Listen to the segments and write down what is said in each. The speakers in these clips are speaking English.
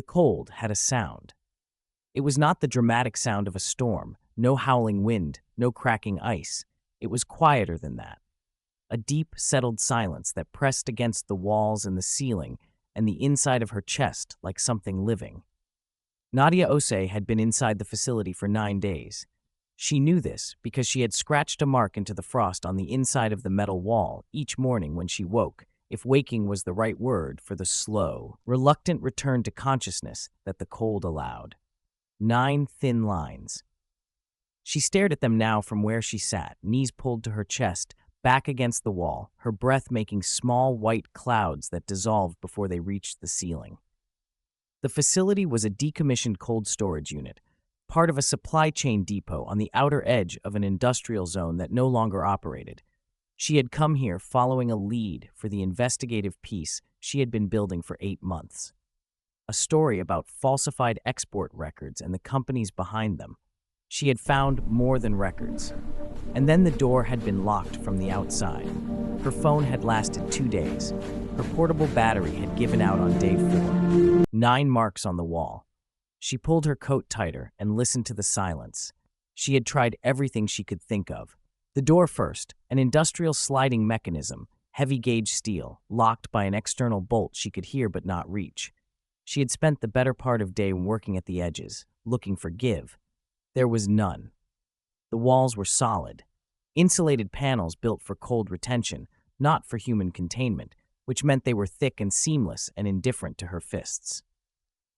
The cold had a sound. It was not the dramatic sound of a storm, no howling wind, no cracking ice. It was quieter than that. A deep, settled silence that pressed against the walls and the ceiling and the inside of her chest like something living. Nadia Ose had been inside the facility for 9 days. She knew this because she had scratched a mark into the frost on the inside of the metal wall each morning when she woke, if waking was the right word for the slow, reluctant return to consciousness that the cold allowed. 9 thin lines. She stared at them now from where she sat, knees pulled to her chest, back against the wall, her breath making small white clouds that dissolved before they reached the ceiling. The facility was a decommissioned cold storage unit, part of a supply chain depot on the outer edge of an industrial zone that no longer operated. She had come here following a lead for the investigative piece she had been building for 8 months. A story about falsified export records and the companies behind them. She had found more than records. And then the door had been locked from the outside. Her phone had lasted 2 days. Her portable battery had given out on day 4. 9 marks on the wall. She pulled her coat tighter and listened to the silence. She had tried everything she could think of. The door first, an industrial sliding mechanism, heavy-gauge steel, locked by an external bolt she could hear but not reach. She had spent the better part of day working at the edges, looking for give. There was none. The walls were solid. Insulated panels built for cold retention, not for human containment, which meant they were thick and seamless and indifferent to her fists.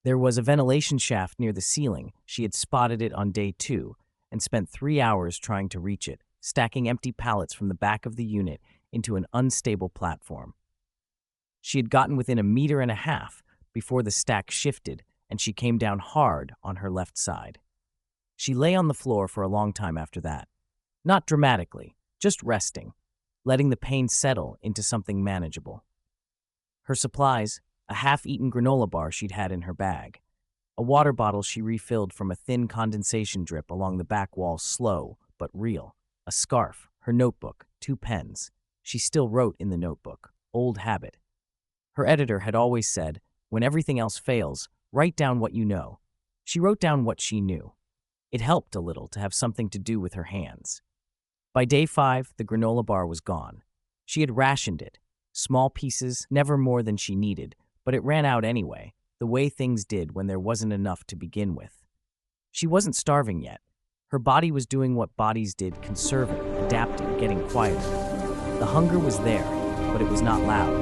There was a ventilation shaft near the ceiling. She had spotted it on day 2 and spent 3 hours trying to reach it, stacking empty pallets from the back of the unit into an unstable platform. She had gotten within 1.5 meters before the stack shifted and she came down hard on her left side. She lay on the floor for a long time after that. Not dramatically, just resting, letting the pain settle into something manageable. Her supplies, a half-eaten granola bar she'd had in her bag, a water bottle she refilled from a thin condensation drip along the back wall, slow but real, a scarf, her notebook, 2 pens. She still wrote in the notebook, old habit. Her editor had always said, when everything else fails, write down what you know. She wrote down what she knew. It helped a little to have something to do with her hands. By day 5, the granola bar was gone. She had rationed it, small pieces, never more than she needed, but it ran out anyway, the way things did when there wasn't enough to begin with. She wasn't starving yet. Her body was doing what bodies did, conserving, adapting, getting quieter. The hunger was there, but it was not loud.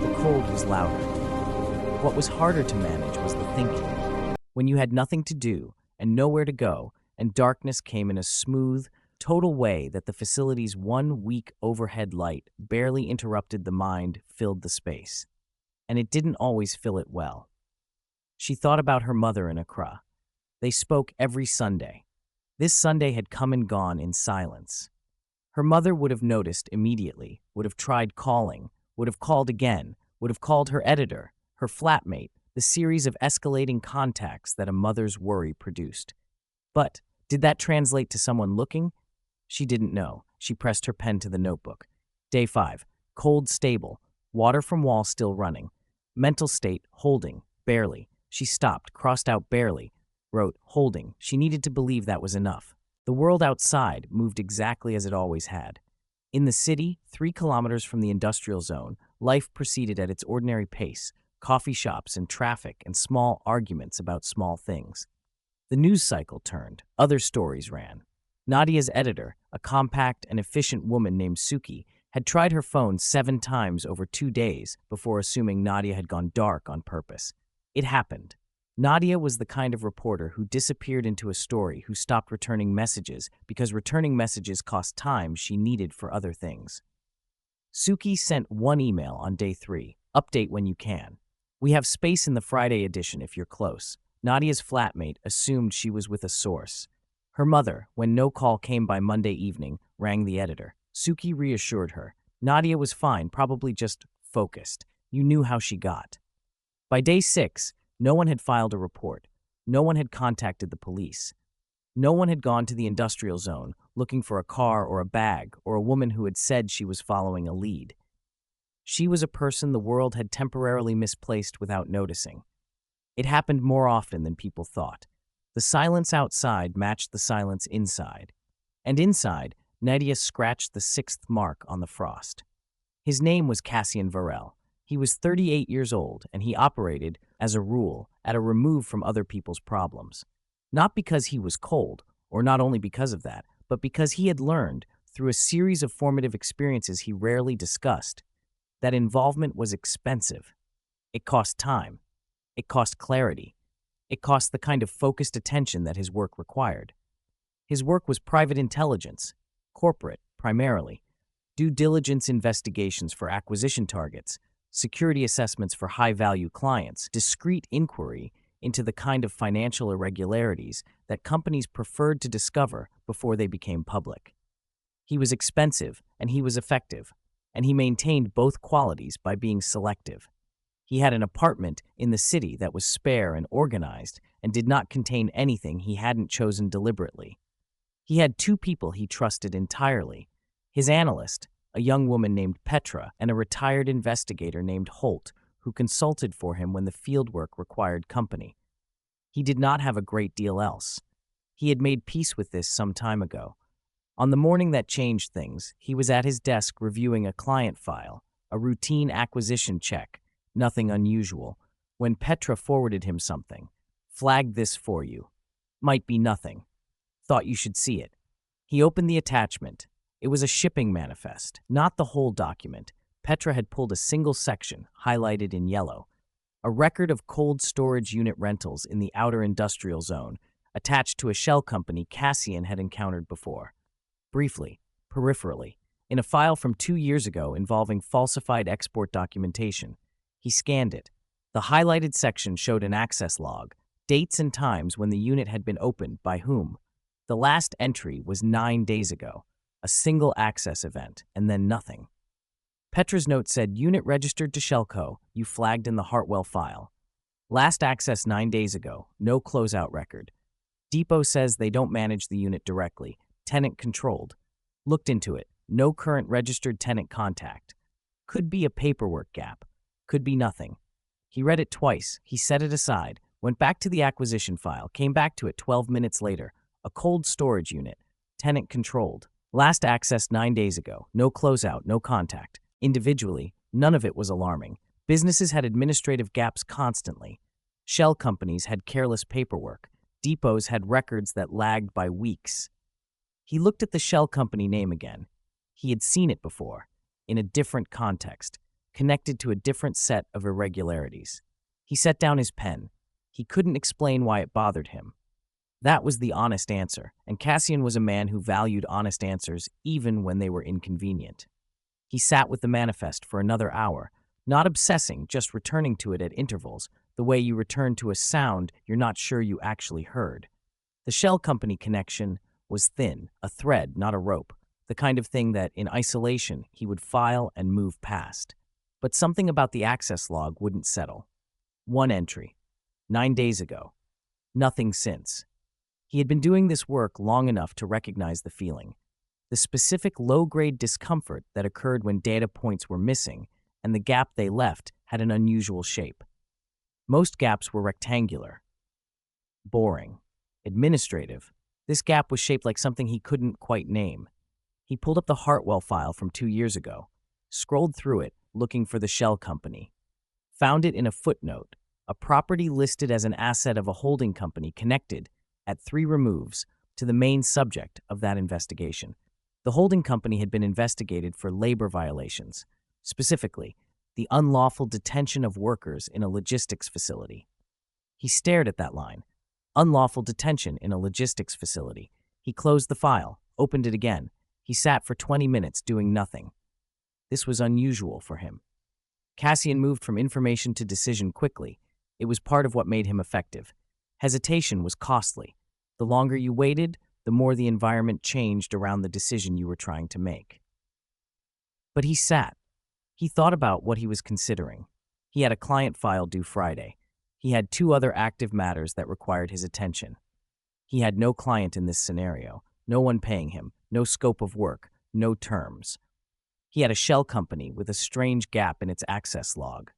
The cold was louder. What was harder to manage was the thinking. When you had nothing to do and nowhere to go, and darkness came in a smooth, total way that the facility's 1 weak overhead light barely interrupted the mind, filled the space. And it didn't always fill it well. She thought about her mother in Accra. They spoke every Sunday. This Sunday had come and gone in silence. Her mother would have noticed immediately, would have tried calling, would have called again, would have called her editor, her flatmate, the series of escalating contacts that a mother's worry produced. But did that translate to someone looking? She didn't know. She pressed her pen to the notebook. Day 5. Cold stable. Water from wall still running. Mental state, holding, barely. She stopped, crossed out barely, wrote, holding. She needed to believe that was enough. The world outside moved exactly as it always had. In the city, 3 kilometers from the industrial zone, life proceeded at its ordinary pace. Coffee shops and traffic and small arguments about small things. The news cycle turned. Other stories ran. Nadia's editor, a compact and efficient woman named Suki, had tried her phone 7 times over 2 days before assuming Nadia had gone dark on purpose. It happened. Nadia was the kind of reporter who disappeared into a story, who stopped returning messages because returning messages cost time she needed for other things. Suki sent 1 email on day 3. Update when you can. We have space in the Friday edition if you're close. Nadia's flatmate assumed she was with a source. Her mother, when no call came by Monday evening, rang the editor. Suki reassured her. Nadia was fine, probably just focused. You knew how she got. By day 6, no one had filed a report. No one had contacted the police. No one had gone to the industrial zone looking for a car or a bag or a woman who had said she was following a lead. She was a person the world had temporarily misplaced without noticing. It happened more often than people thought. The silence outside matched the silence inside. And inside, Nadia scratched the sixth mark on the frost. His name was Cassian Varel. He was 38 years old, and he operated, as a rule, at a remove from other people's problems. Not because he was cold, or not only because of that, but because he had learned, through a series of formative experiences he rarely discussed, that involvement was expensive. It cost time. It cost clarity. It cost the kind of focused attention that his work required. His work was private intelligence, corporate, primarily, due diligence investigations for acquisition targets, security assessments for high-value clients, discreet inquiry into the kind of financial irregularities that companies preferred to discover before they became public. He was expensive and he was effective, and he maintained both qualities by being selective. He had an apartment in the city that was spare and organized and did not contain anything he hadn't chosen deliberately. He had two people he trusted entirely: his analyst, a young woman named Petra, and a retired investigator named Holt, who consulted for him when the fieldwork required company. He did not have a great deal else. He had made peace with this some time ago. On the morning that changed things, he was at his desk reviewing a client file, a routine acquisition check, nothing unusual, when Petra forwarded him something. "Flagged this for you. Might be nothing. Thought you should see it." He opened the attachment. It was a shipping manifest, not the whole document. Petra had pulled a single section, highlighted in yellow. A record of cold storage unit rentals in the outer industrial zone, attached to a shell company Cassian had encountered before. Briefly, peripherally, in a file from 2 years ago involving falsified export documentation. He scanned it. The highlighted section showed an access log, dates and times when the unit had been opened, by whom. The last entry was 9 days ago, a single access event, and then nothing. Petra's note said, "Unit registered to Shellco, you flagged in the Hartwell file. Last access 9 days ago, no closeout record. Depot says they don't manage the unit directly, tenant controlled. Looked into it, no current registered tenant contact. Could be a paperwork gap, could be nothing." He read it twice, he set it aside, went back to the acquisition file, came back to it 12 minutes later. A cold storage unit, tenant controlled. Last accessed 9 days ago, no closeout, no contact. Individually, none of it was alarming. Businesses had administrative gaps constantly. Shell companies had careless paperwork. Depots had records that lagged by weeks. He looked at the shell company name again. He had seen it before, in a different context, connected to a different set of irregularities. He set down his pen. He couldn't explain why it bothered him. That was the honest answer, and Cassian was a man who valued honest answers even when they were inconvenient. He sat with the manifest for another hour, not obsessing, just returning to it at intervals, the way you return to a sound you're not sure you actually heard. The shell company connection was thin, a thread, not a rope, the kind of thing that, in isolation, he would file and move past. But something about the access log wouldn't settle. One entry. 9 days ago. Nothing since. He had been doing this work long enough to recognize the feeling. The specific low-grade discomfort that occurred when data points were missing, and the gap they left had an unusual shape. Most gaps were rectangular. Boring. Administrative. This gap was shaped like something he couldn't quite name. He pulled up the Hartwell file from 2 years ago, scrolled through it, looking for the shell company. Found it in a footnote, a property listed as an asset of a holding company connected, at 3 removes, to the main subject of that investigation. The holding company had been investigated for labor violations, specifically, the unlawful detention of workers in a logistics facility. He stared at that line. Unlawful detention in a logistics facility. He closed the file, opened it again. He sat for 20 minutes doing nothing. This was unusual for him. Cassian moved from information to decision quickly. It was part of what made him effective. Hesitation was costly. The longer you waited, the more the environment changed around the decision you were trying to make. But he sat. He thought about what he was considering. He had a client file due Friday. He had 2 other active matters that required his attention. He had no client in this scenario, no one paying him, no scope of work, no terms. He had a shell company with a strange gap in its access log.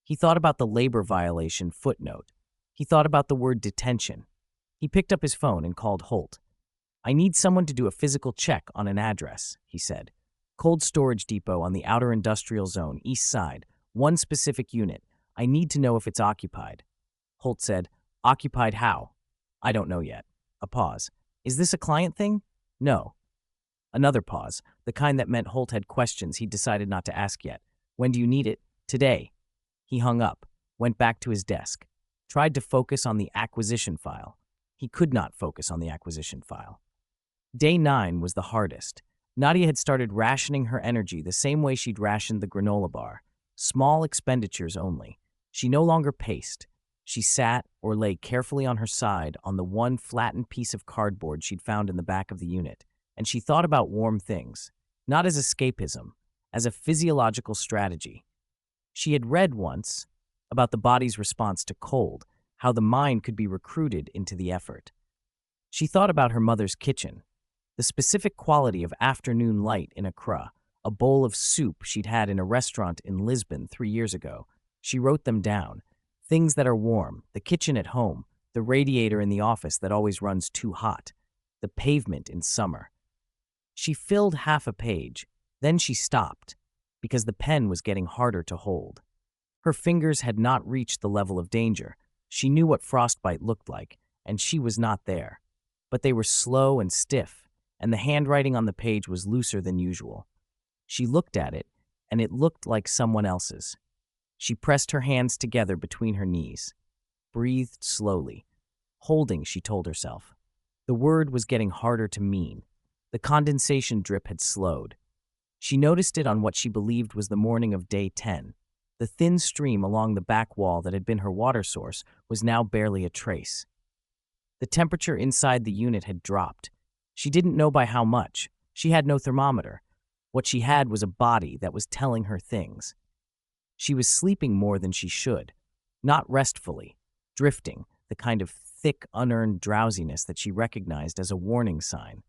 He thought about the labor violation footnote. He thought about the word detention. He picked up his phone and called Holt. "I need someone to do a physical check on an address," he said. "Cold storage depot on the outer industrial zone, east side. One specific unit. I need to know if it's occupied." Holt said, "Occupied how?" "I don't know yet." A pause. "Is this a client thing?" "No." Another pause, the kind that meant Holt had questions he'd decided not to ask yet. "When do you need it?" "Today." He hung up, went back to his desk, tried to focus on the acquisition file. He could not focus on the acquisition file. Day 9 was the hardest. Nadia had started rationing her energy the same way she'd rationed the granola bar. Small expenditures only. She no longer paced. She sat or lay carefully on her side on the one flattened piece of cardboard she'd found in the back of the unit, and she thought about warm things, not as escapism, as a physiological strategy. She had read once about the body's response to cold, how the mind could be recruited into the effort. She thought about her mother's kitchen, the specific quality of afternoon light in Accra, a bowl of soup she'd had in a restaurant in Lisbon 3 years ago. She wrote them down. Things that are warm, the kitchen at home, the radiator in the office that always runs too hot, the pavement in summer. She filled half a page, then she stopped, because the pen was getting harder to hold. Her fingers had not reached the level of danger. She knew what frostbite looked like, and she was not there. But they were slow and stiff, and the handwriting on the page was looser than usual. She looked at it, and it looked like someone else's. She pressed her hands together between her knees, breathed slowly. Holding, she told herself. The word was getting harder to mean. The condensation drip had slowed. She noticed it on what she believed was the morning of day 10. The thin stream along the back wall that had been her water source was now barely a trace. The temperature inside the unit had dropped. She didn't know by how much. She had no thermometer. What she had was a body that was telling her things. She was sleeping more than she should, not restfully, drifting, the kind of thick, unearned drowsiness that she recognized as a warning sign.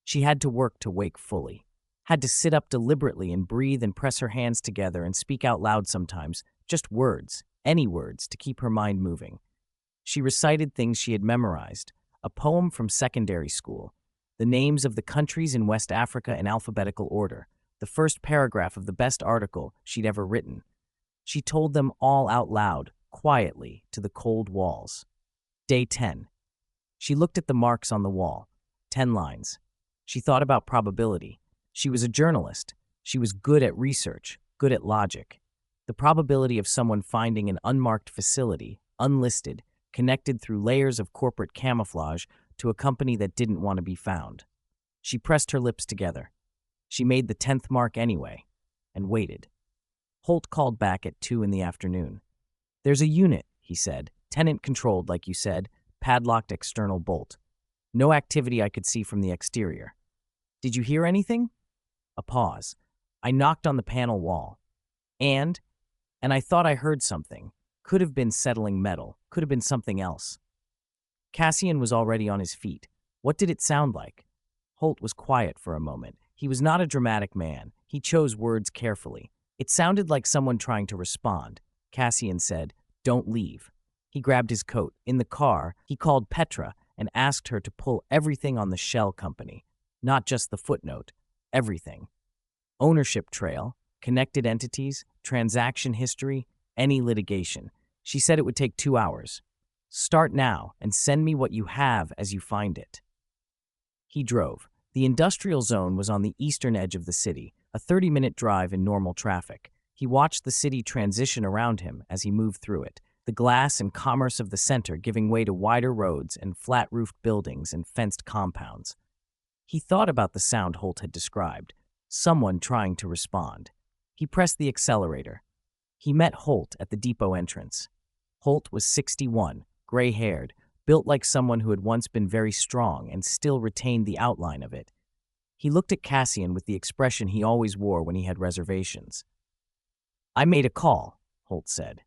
She had to work to wake fully. Had to sit up deliberately and breathe and press her hands together and speak out loud sometimes, just words, any words, to keep her mind moving. She recited things she had memorized, a poem from secondary school, the names of the countries in West Africa in alphabetical order, the first paragraph of the best article she'd ever written. She told them all out loud, quietly, to the cold walls. Day 10. She looked at the marks on the wall. 10 lines. She thought about probability. She was a journalist. She was good at research, good at logic. The probability of someone finding an unmarked facility, unlisted, connected through layers of corporate camouflage to a company that didn't want to be found. She pressed her lips together. She made the 10th mark anyway, and waited. Holt called back at 2 in the afternoon. "There's a unit," he said, "tenant-controlled, like you said, padlocked external bolt. No activity I could see from the exterior." "Did you hear anything?" A pause. "I knocked on the panel wall. And I thought I heard something. Could have been settling metal. Could have been something else." Cassian was already on his feet. "What did it sound like?" Holt was quiet for a moment. He was not a dramatic man. He chose words carefully. "It sounded like someone trying to respond." Cassian said, "Don't leave." He grabbed his coat. In the car, he called Petra and asked her to pull everything on the shell company. Not just the footnote. Everything. Ownership trail, connected entities, transaction history, any litigation. She said it would take 2 hours. "Start now and send me what you have as you find it." He drove. The industrial zone was on the eastern edge of the city, a 30-minute drive in normal traffic. He watched the city transition around him as he moved through it, the glass and commerce of the center giving way to wider roads and flat-roofed buildings and fenced compounds. He thought about the sound Holt had described, someone trying to respond. He pressed the accelerator. He met Holt at the depot entrance. Holt was 61, gray-haired, built like someone who had once been very strong and still retained the outline of it. He looked at Cassian with the expression he always wore when he had reservations. "I made a call," Holt said.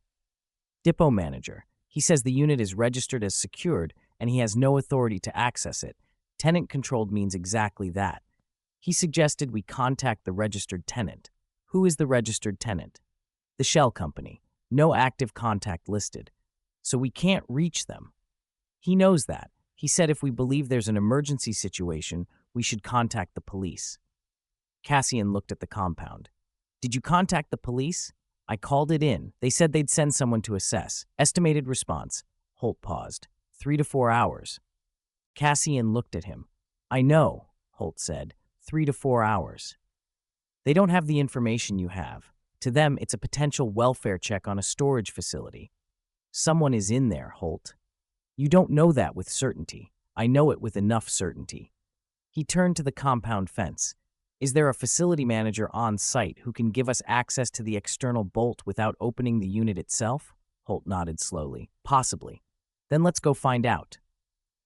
"Depot manager. He says the unit is registered as secured and he has no authority to access it. Tenant-controlled means exactly that. He suggested we contact the registered tenant." "Who is the registered tenant?" "The shell company. No active contact listed. So we can't reach them. He knows that. He said if we believe there's an emergency situation, we should contact the police. Cassian looked at the compound. Did you contact the police? I called it in. They said they'd send someone to assess. Estimated response. Holt paused. 3 to 4 hours. Cassian looked at him. I know, Holt said. 3 to 4 hours. They don't have the information you have. To them, it's a potential welfare check on a storage facility. Someone is in there, Holt. You don't know that with certainty. I know it with enough certainty. He turned to the compound fence. Is there a facility manager on site who can give us access to the external bolt without opening the unit itself? Holt nodded slowly. Possibly. Then let's go find out.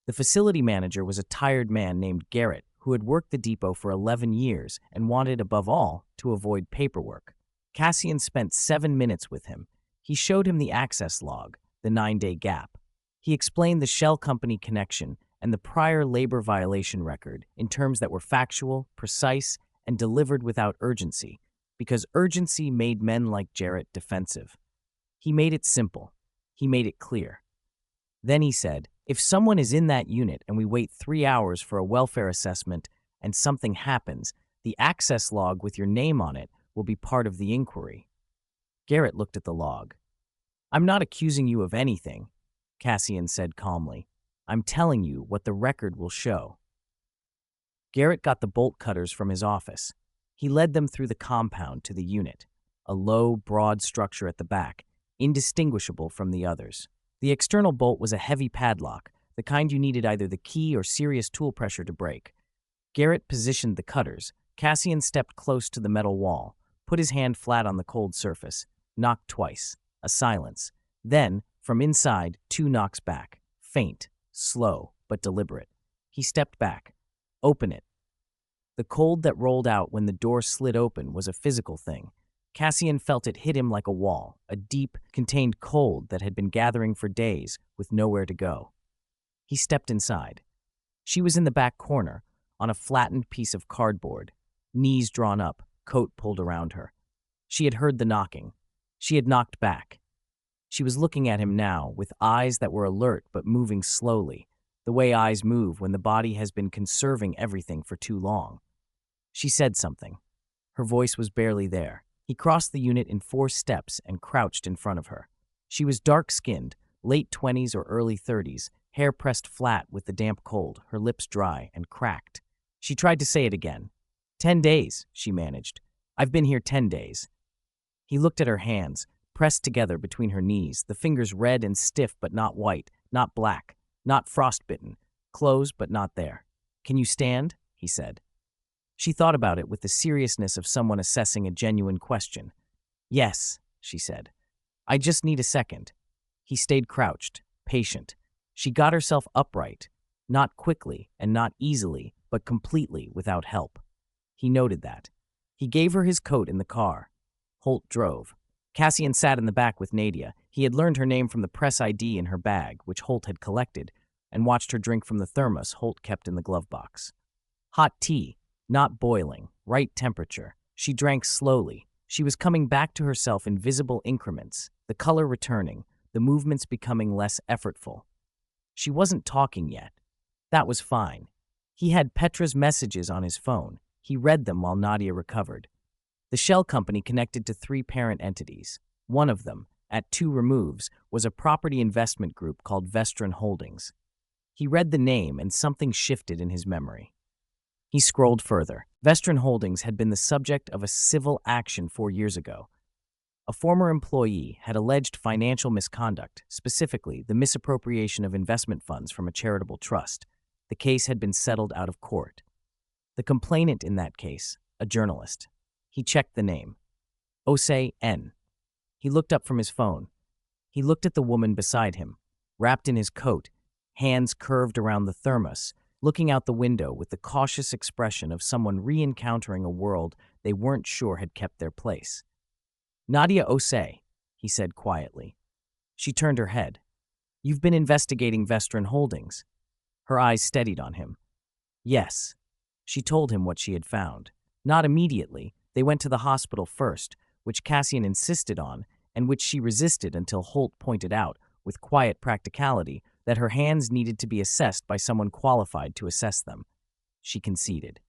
The facility manager was a tired man named Garrett who had worked the depot for 11 years and wanted, above all, to avoid paperwork. Cassian spent 7 minutes with him. He showed him the access log, the 9-day gap. He explained the shell company connection and the prior labor violation record in terms that were factual, precise, and delivered without urgency, because urgency made men like Jarrett defensive. He made it simple. He made it clear. Then he said, if someone is in that unit and we wait 3 hours for a welfare assessment and something happens, the access log with your name on it will be part of the inquiry. Garrett looked at the log. I'm not accusing you of anything, Cassian said calmly. I'm telling you what the record will show. Garrett got the bolt cutters from his office. He led them through the compound to the unit, a low, broad structure at the back, indistinguishable from the others. The external bolt was a heavy padlock, the kind you needed either the key or serious tool pressure to break. Garrett positioned the cutters. Cassian stepped close to the metal wall, put his hand flat on the cold surface, knocked twice. A silence. Then, from inside, 2 knocks back. Faint, slow, but deliberate. He stepped back. Open it. The cold that rolled out when the door slid open was a physical thing. Cassian felt it hit him like a wall, a deep, contained cold that had been gathering for days with nowhere to go. He stepped inside. She was in the back corner, on a flattened piece of cardboard, knees drawn up, coat pulled around her. She had heard the knocking. She had knocked back. She was looking at him now with eyes that were alert but moving slowly, the way eyes move when the body has been conserving everything for too long. She said something. Her voice was barely there. He crossed the unit in 4 steps and crouched in front of her. She was dark-skinned, late 20s or early 30s, hair pressed flat with the damp cold, her lips dry and cracked. She tried to say it again. 10 days, she managed. I've been here 10 days. He looked at her hands, pressed together between her knees, the fingers red and stiff but not white, not black, not frostbitten, closed but not there. Can you stand? He said. She thought about it with the seriousness of someone assessing a genuine question. Yes, she said. I just need a second. He stayed crouched, patient. She got herself upright, not quickly and not easily, but completely without help. He noted that. He gave her his coat in the car. Holt drove. Cassian sat in the back with Nadia. He had learned her name from the press ID in her bag, which Holt had collected, and watched her drink from the thermos Holt kept in the glove box. Hot tea, not boiling, right temperature. She drank slowly. She was coming back to herself in visible increments, the color returning, the movements becoming less effortful. She wasn't talking yet. That was fine. He had Petra's messages on his phone. He read them while Nadia recovered. The shell company connected to 3 parent entities. One of them, at 2 removes, was a property investment group called Vestron Holdings. He read the name and something shifted in his memory. He scrolled further. Vestron Holdings had been the subject of a civil action 4 years ago. A former employee had alleged financial misconduct, specifically the misappropriation of investment funds from a charitable trust. The case had been settled out of court. The complainant in that case, a journalist. He checked the name. Osei N. He looked up from his phone. He looked at the woman beside him, wrapped in his coat, hands curved around the thermos, looking out the window with the cautious expression of someone re-encountering a world they weren't sure had kept their place. Nadia Osei, he said quietly. She turned her head. You've been investigating Vestron Holdings. Her eyes steadied on him. Yes. She told him what she had found. Not immediately. They went to the hospital first, which Cassian insisted on, and which she resisted until Holt pointed out, with quiet practicality, that her hands needed to be assessed by someone qualified to assess them. She conceded.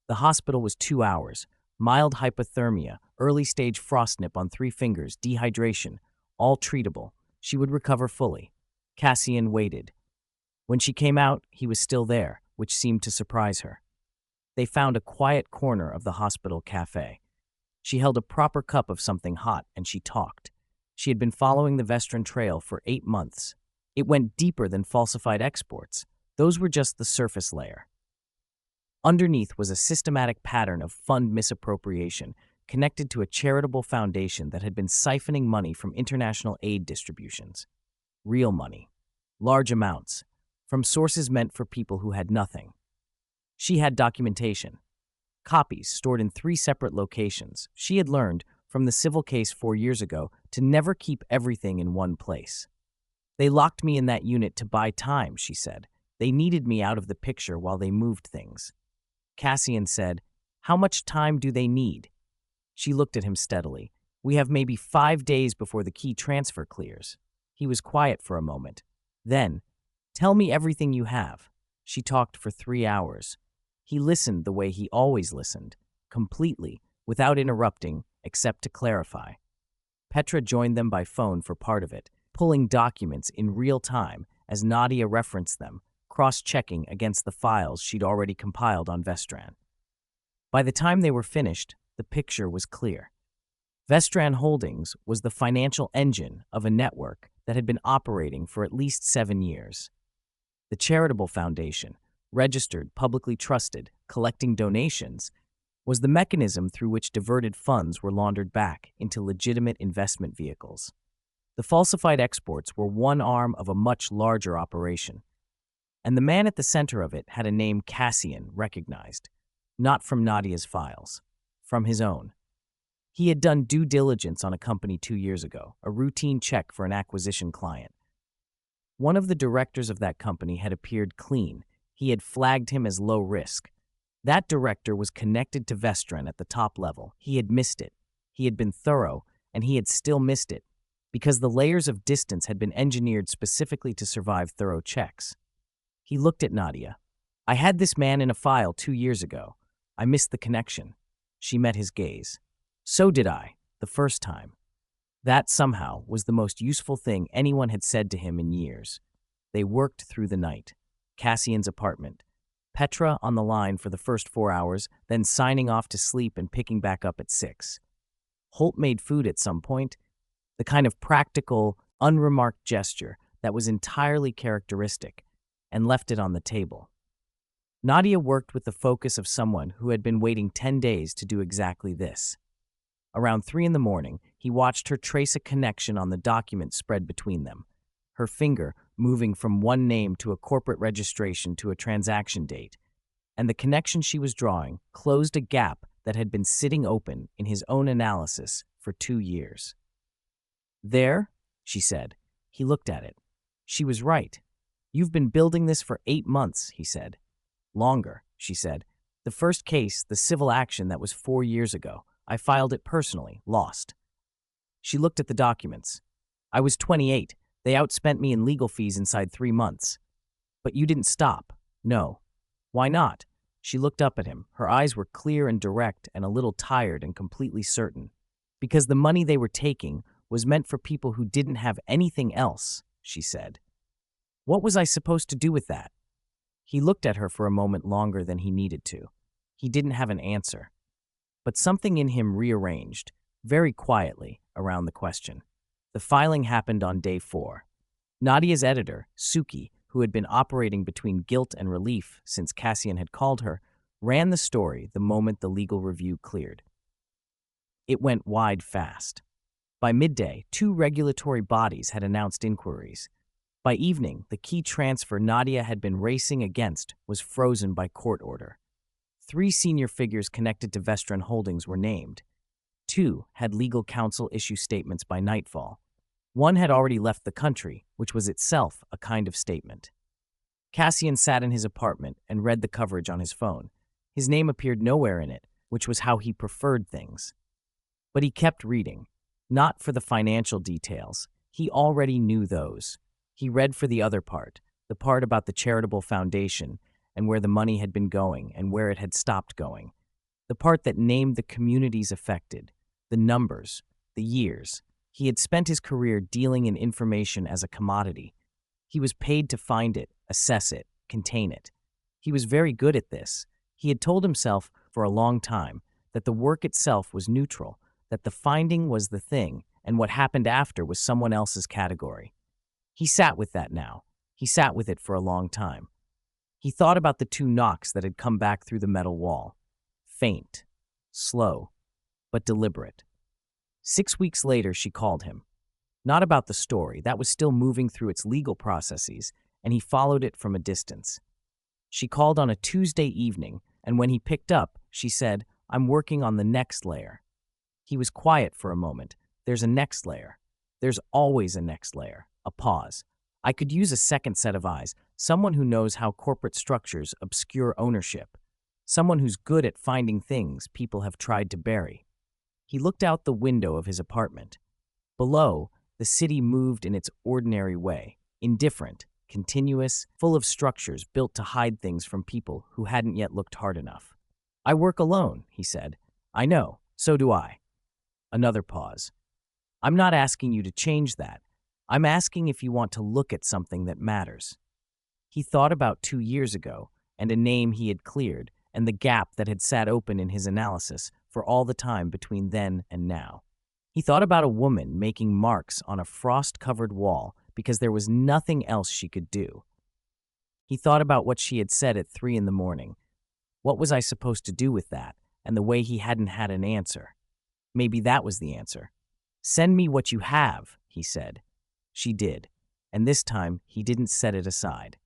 The hospital was 2 hours. Mild hypothermia, early-stage frostnip on 3 fingers, dehydration, all treatable. She would recover fully. Cassian waited. When she came out, he was still there, which seemed to surprise her. They found a quiet corner of the hospital cafe. She held a proper cup of something hot, and she talked. She had been following the Vestran Trail for 8 months. It went deeper than falsified exports. Those were just the surface layer. Underneath was a systematic pattern of fund misappropriation connected to a charitable foundation that had been siphoning money from international aid distributions. Real money. Large amounts. From sources meant for people who had nothing. She had documentation. Copies stored in 3 separate locations. She had learned, from the civil case 4 years ago, to never keep everything in one place. They locked me in that unit to buy time, she said. They needed me out of the picture while they moved things. Cassian said, "How much time do they need?" She looked at him steadily. "We have maybe 5 days before the key transfer clears." He was quiet for a moment. Then, "Tell me everything you have." She talked for 3 hours. He listened the way he always listened, completely, without interrupting, except to clarify. Petra joined them by phone for part of it, pulling documents in real time as Nadia referenced them, cross-checking against the files she'd already compiled on Vestran. By the time they were finished, the picture was clear. Vestran Holdings was the financial engine of a network that had been operating for at least 7 years. The charitable foundation, registered, publicly trusted, collecting donations, was the mechanism through which diverted funds were laundered back into legitimate investment vehicles. The falsified exports were one arm of a much larger operation. And the man at the center of it had a name Cassian recognized, not from Nadia's files, from his own. He had done due diligence on a company 2 years ago, a routine check for an acquisition client. One of the directors of that company had appeared clean. He had flagged him as low risk. That director was connected to Vestran at the top level. He had missed it. He had been thorough, and he had still missed it, because the layers of distance had been engineered specifically to survive thorough checks. He looked at Nadia. "I had this man in a file 2 years ago. I missed the connection." She met his gaze. "So did I, the first time." That, somehow, was the most useful thing anyone had said to him in years. They worked through the night. Cassian's apartment. Petra on the line for the first 4 hours, then signing off to sleep and picking back up at 6. Holt made food at some point, the kind of practical, unremarked gesture that was entirely characteristic, and left it on the table. Nadia worked with the focus of someone who had been waiting 10 days to do exactly this. Around 3 in the morning, he watched her trace a connection on the document spread between them, her finger moving from one name to a corporate registration to a transaction date, and the connection she was drawing closed a gap that had been sitting open in his own analysis for 2 years. "There," she said. He looked at it. She was right. "You've been building this for 8 months, he said. "Longer," she said. "The first case, the civil action that was 4 years ago, I filed it personally, lost." She looked at the documents. "I was 28. They outspent me in legal fees inside 3 months. But you didn't stop." "No." "Why not?" She looked up at him. Her eyes were clear and direct and a little tired and completely certain. "Because the money they were taking was meant for people who didn't have anything else," she said. "What was I supposed to do with that?" He looked at her for a moment longer than he needed to. He didn't have an answer. But something in him rearranged, very quietly, around the question. The filing happened on day 4. Nadia's editor, Suki, who had been operating between guilt and relief since Cassian had called her, ran the story the moment the legal review cleared. It went wide fast. By midday, 2 regulatory bodies had announced inquiries. By evening, the key transfer Nadia had been racing against was frozen by court order. 3 senior figures connected to Vestran Holdings were named. 2 had legal counsel issue statements by nightfall. 1 had already left the country, which was itself a kind of statement. Cassian sat in his apartment and read the coverage on his phone. His name appeared nowhere in it, which was how he preferred things. But he kept reading. Not for the financial details. He already knew those. He read for the other part, the part about the charitable foundation and where the money had been going and where it had stopped going, the part that named the communities affected, the numbers, the years. He had spent his career dealing in information as a commodity. He was paid to find it, assess it, contain it. He was very good at this. He had told himself for a long time that the work itself was neutral, that the finding was the thing, and what happened after was someone else's category. He sat with that now. He sat with it for a long time. He thought about the two knocks that had come back through the metal wall. Faint, slow, but deliberate. 6 weeks later, she called him. Not about the story, that was still moving through its legal processes, and he followed it from a distance. She called on a Tuesday evening, and when he picked up, she said, "I'm working on the next layer." He was quiet for a moment. There's a next layer. There's always a next layer. A pause. I could use a second set of eyes, someone who knows how corporate structures obscure ownership, someone who's good at finding things people have tried to bury. He looked out the window of his apartment. Below, the city moved in its ordinary way, indifferent, continuous, full of structures built to hide things from people who hadn't yet looked hard enough. "I work alone," he said. "I know, so do I." Another pause. "I'm not asking you to change that. I'm asking if you want to look at something that matters." He thought about 2 years ago, and a name he had cleared, and the gap that had sat open in his analysis for all the time between then and now. He thought about a woman making marks on a frost-covered wall because there was nothing else she could do. He thought about what she had said at 3 in the morning. What was I supposed to do with that? And the way he hadn't had an answer. Maybe that was the answer. "Send me what you have," he said. She did, and this time he didn't set it aside.